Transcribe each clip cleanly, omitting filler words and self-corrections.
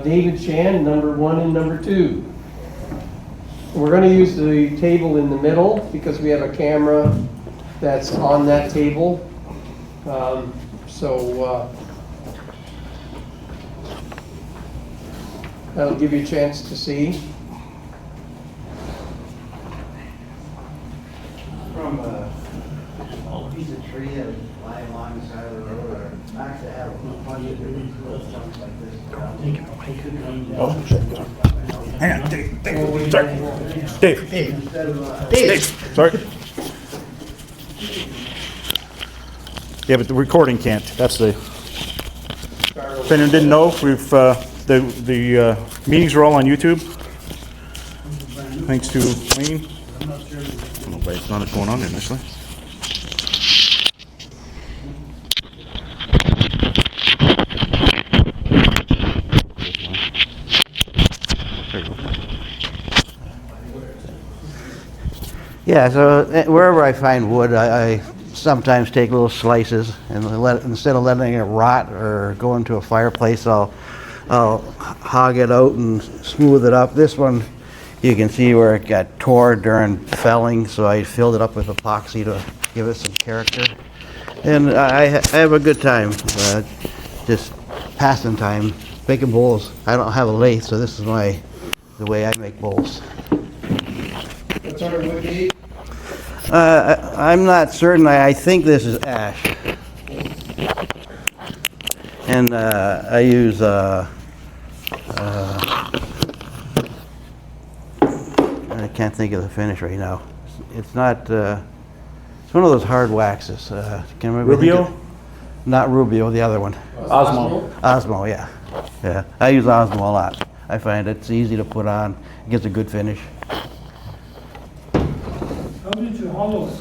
David Shan, number 1 and number 2. We're going to use the table in the middle because we have a camera that's on that table. That'll give you a chance to see. From a piece of tree that was lying along the side of the road, or Max to have a bunch of different little chunks like this. Oh, shit. Hang on, Dave. Sorry. Dave. Sorry. Yeah, but the recording can't. That's the. If anyone didn't know, we've the meetings are all on YouTube. Thanks to Wayne. I don't know why it's not going on there initially. Yeah, so wherever I find wood, I sometimes take little slices and instead of letting it rot or go into a fireplace, I'll hog it out and smooth it up. This one, you can see where it got tore during felling, so I filled it up with epoxy to give it some character. And I have a good time, just passing time, making bowls. I don't have a lathe, so this is the way I make bowls. What's our wood, Dave? I'm not certain. I think this is ash. And I use I can't think of the finish right now. It's not. It's one of those hard waxes. Can I Rubio? Not Rubio. The other one. Osmo. Osmo. Yeah. Yeah. I use Osmo a lot. I find it's easy to put on. It gives a good finish. How did you hollow it?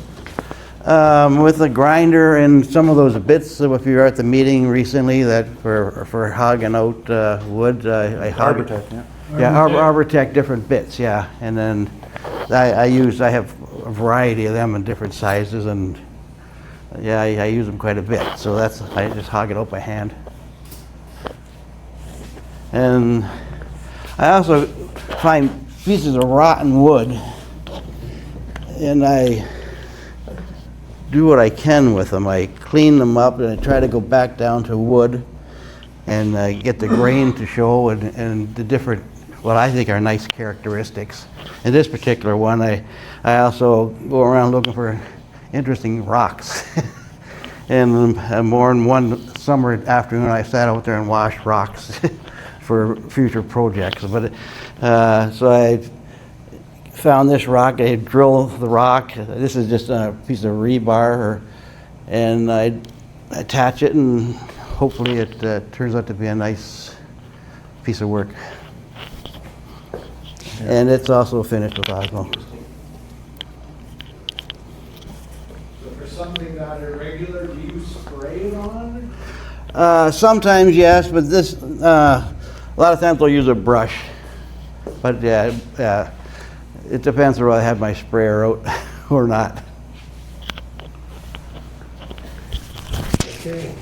With a grinder and some of those bits. So if you were at the meeting recently, that for hogging out wood, I hog it. Arbortech, yeah. Yeah, Arbortech different bits, yeah. And then I have a variety of them in different sizes, and yeah, I use them quite a bit. So I just hog it out by hand. And I also find pieces of rotten wood, and I do what I can with them. I clean them up and I try to go back down to wood and get the grain to show and the different, what I think are nice characteristics. In this particular one, I also go around looking for interesting rocks. And more than one summer afternoon, I sat out there and washed rocks for future projects. But so I found this rock. I drill the rock. This is just a piece of rebar, and I attach it, and hopefully it turns out to be a nice piece of work. Yeah. And it's also finished with Osmo. So for something that irregular, do you spray it on? Sometimes yes, but this a lot of times I'll use a brush. But yeah. It depends whether I have my sprayer out or not. Okay.